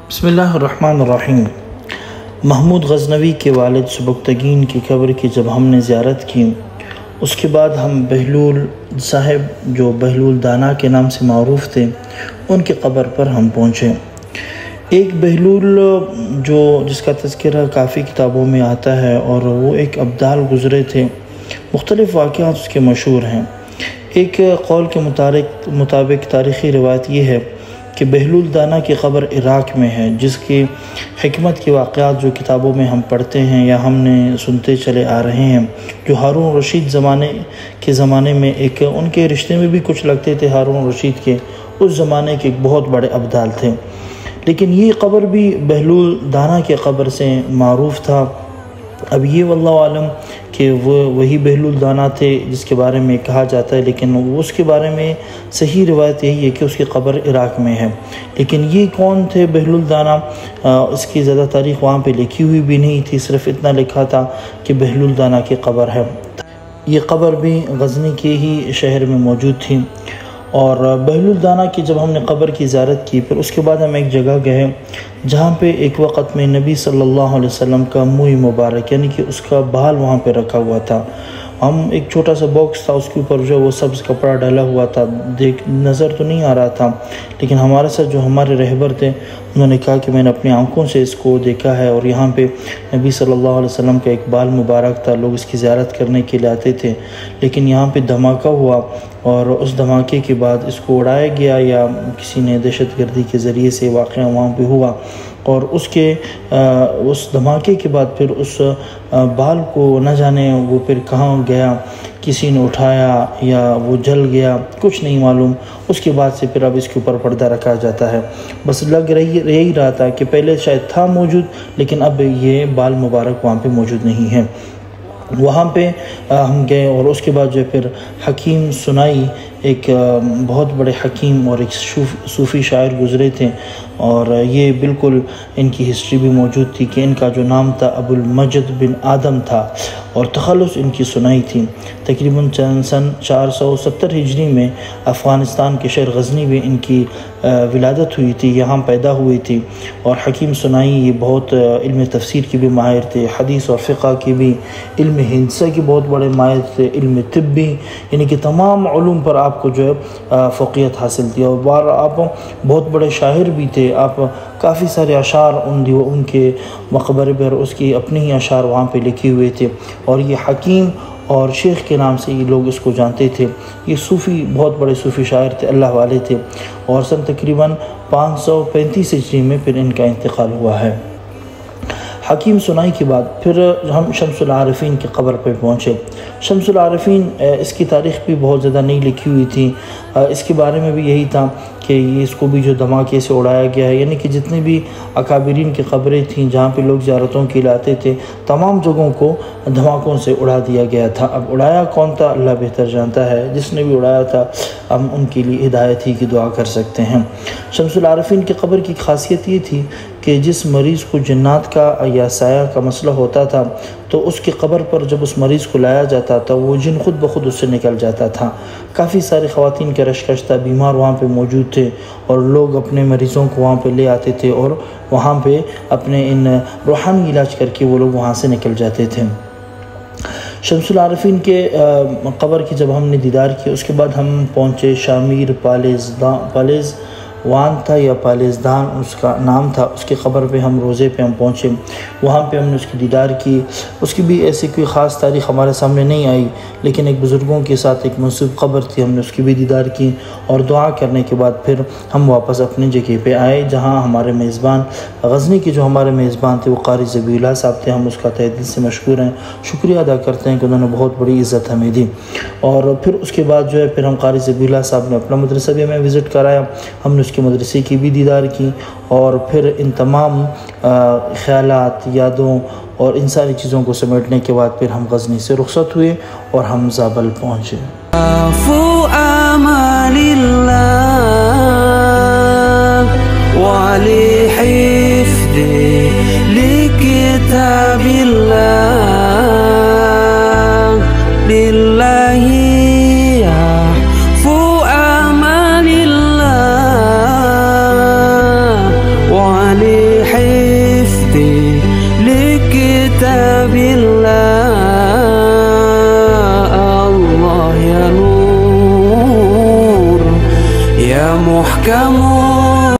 بسم اللہ الرحمن الرحیم۔ محمود غزنوی کے والد سبکتگین کی قبر کی جب ہم نے زیارت کی، اس کے بعد ہم بہلول صاحب جو بہلول دانا کے نام سے معروف تھے ان کی قبر پر ہم پہنچے۔ ایک بہلول جس کا تذکرہ کافی کتابوں میں آتا ہے اور وہ ایک ابدال گزرے تھے، مختلف واقعات اس کے مشہور ہیں۔ ایک قول کے مطابق تاریخی روایت یہ ہے کہ بہلول دانا کی قبر عراق میں ہے، جس کی حکمت کے واقعات جو کتابوں میں ہم پڑھتے ہیں یا ہم نے سنتے چلے آ رہے ہیں، جو ہارون رشید زمانے میں ان کے رشتے میں بھی کچھ لگتے تھے ہارون رشید کے، اس زمانے کے ایک بہت بڑے ابدال تھے، لیکن یہ قبر بھی بہلول دانا کے قبر سے معروف تھا۔ اب یہ واللہ عالم کہ وہ وہی بہلول دانا تھے جس کے بارے میں کہا جاتا ہے، لیکن اس کے بارے میں صحیح روایت یہی ہے کہ اس کی قبر عراق میں ہے۔ لیکن یہ کون تھے بہلول دانا، اس کی زیادہ تاریخ وہاں پہ لکھی ہوئی بھی نہیں تھی، صرف اتنا لکھا تھا کہ بہلول دانا کی قبر ہے۔ یہ قبر بھی غزنی کے ہی شہر میں موجود تھی۔ اور بہلول دانا کی جب ہم نے قبر کی زیارت کی، پھر اس کے بعد ہم ایک جگہ گئے جہاں پہ ایک وقت میں نبی صلی اللہ علیہ وسلم کا منہ مبارک یعنی کہ اس کا بال وہاں پہ رکھا ہوا تھا۔ ایک چھوٹا سا باکس تھا، اس کے اوپر جو وہ سبز کپڑا ڈالا ہوا تھا، نظر تو نہیں آ رہا تھا، لیکن ہمارے ساتھ جو ہمارے رہبر تھے انہوں نے کہا کہ میں نے اپنی آنکھوں سے اس کو دیکھا ہے، اور یہاں پہ نبی صلی اللہ علیہ وسلم کا ایک بال مبارک تھا، لوگ اس کی زیارت کرنے کے لیے آتے تھے، لیکن یہاں پہ دھماکہ ہوا اور اس دھماکے کے بعد اس کو اڑایا گیا یا کسی نے دہشت گردی کے ذریعے سے واقعہ وہاں پہ ہوا، اور اس دھماکے کے بعد پھر اس بال کو نہ جانے وہ پھر کہاں گیا، کسی نے اٹھایا یا وہ جل گیا، کچھ نہیں معلوم۔ اس کے بعد سے پھر اب اس کے اوپر پردہ رکھا جاتا ہے۔ بس لگ رہی رہا تھا کہ پہلے شاید تھا موجود، لیکن اب یہ بال مبارک وہاں پہ موجود نہیں ہے۔ وہاں پہ ہم گئے اور اس کے بعد جو پھر حکیم سنائی ایک بہت بڑے حکیم اور ایک صوفی شاعر گزرے تھے، اور یہ بالکل ان کی ہسٹری بھی موجود تھی کہ ان کا جو نام تھا ابو المجد بن آدم تھا، اور تخلص ان کی سنائی تھی۔ تقریباً سن 470 ہجری میں افغانستان کے شہر غزنی میں ان کی ولادت ہوئی تھی، یہاں پیدا ہوئی تھی۔ اور حکیم سنائی یہ بہت علم تفسیر کی بھی ماہر تھے، حدیث اور فقہ کی بھی، علم ہندسہ کی بہت بڑے ماہر تھے، علم طب بھی، یعنی کہ تمام علوم پر آپ کو جو ہے فوقیت حاصل تھی، اور آپ بہت بڑے شاعر بھی تھے۔ آپ کافی سارے اشعار ان کے مقبرے پر اس کی اپنے ہی اشعار وہاں پہ لکھے ہوئے تھے، اور یہ حکیم اور شیخ کے نام سے یہ لوگ اس کو جانتے تھے۔ یہ صوفی بہت بڑے صوفی شاعر تھے، اللہ والے تھے، اور سن تقریباً 535 ہجری میں پھر ان کا انتقال ہوا ہے۔ حکیم سنائی کے بعد پھر ہم شمس العارفین کی قبر پہ پہنچے۔ شمس العارفین اس کی تاریخ بھی بہت زیادہ نہیں لکھی ہوئی تھی، اس کے بارے میں بھی یہی تھا کہ اس کو بھی جو دھماکے سے اڑایا گیا ہے، یعنی کہ جتنے بھی اکابرین کی قبریں تھیں جہاں پہ لوگ زیارتوں کے لیے آتے تھے، تمام جگہوں کو دھماکوں سے اڑا دیا گیا تھا۔ اب اڑایا کون تھا اللہ بہتر جانتا ہے، جس نے بھی اڑایا تھا ہم ان کے لیے ہدایت ہی کی دعا کر سکتے ہیں۔ شمس العارفین کی قبر کی خاصیت یہ تھی کہ جس مریض کو جنات کا یا سایہ کا مسئلہ ہوتا تھا تو اس کی قبر پر جب اس مریض کو لایا جاتا تھا وہ جن خود بخود اس سے نکل جاتا تھا۔ کافی سارے خواتین کے رشکشتہ بیمار وہاں پہ موجود تھے، اور لوگ اپنے مریضوں کو وہاں پہ لے آتے تھے اور وہاں پہ اپنے ان روحانی علاج کر کے وہ لوگ وہاں سے نکل جاتے تھے۔ شمس العارفین کے قبر کی جب ہم نے دیدار کیا، اس کے بعد ہم پہنچے شامیر پالیزوان تھا یا پالیزدان اس کا نام تھا، اس کی قبر پہ ہم روزے پہ ہم پہنچے، وہاں پہ ہم نے اس کی دیدار کی۔ اس کی بھی ایسی کوئی خاص تاریخ ہمارے سامنے نہیں آئی، لیکن ایک بزرگوں کے ساتھ ایک منسوب قبر تھی، ہم نے اس کی بھی دیدار کی، اور دعا کرنے کے بعد پھر ہم واپس اپنی جگہ پہ آئے جہاں ہمارے میزبان غزنی کے جو ہمارے میزبان تھے وہ قاری ذبیح اللہ صاحب تھے۔ ہم اس کا تہہ دل سے مشکور ہیں، شکریہ ادا کرتے ہیں کہ انہوں نے بہت بڑی عزت ہمیں دی۔ اور پھر اس کے بعد جو ہے پھر ہم قاری ذبیح اللہ صاحب نے اپنا مدرسہ بھی ہمیں وزٹ کرایا، ہم نے اس کے مدرسے کی بھی دیدار کی، اور پھر ان تمام خیالات، یادوں اور ان ساری چیزوں کو سمیٹنے کے بعد پھر ہم غزنی سے رخصت ہوئے اور ہم زابل پہنچے۔ وعلي لكتاب الله. الله يا نور يا محكم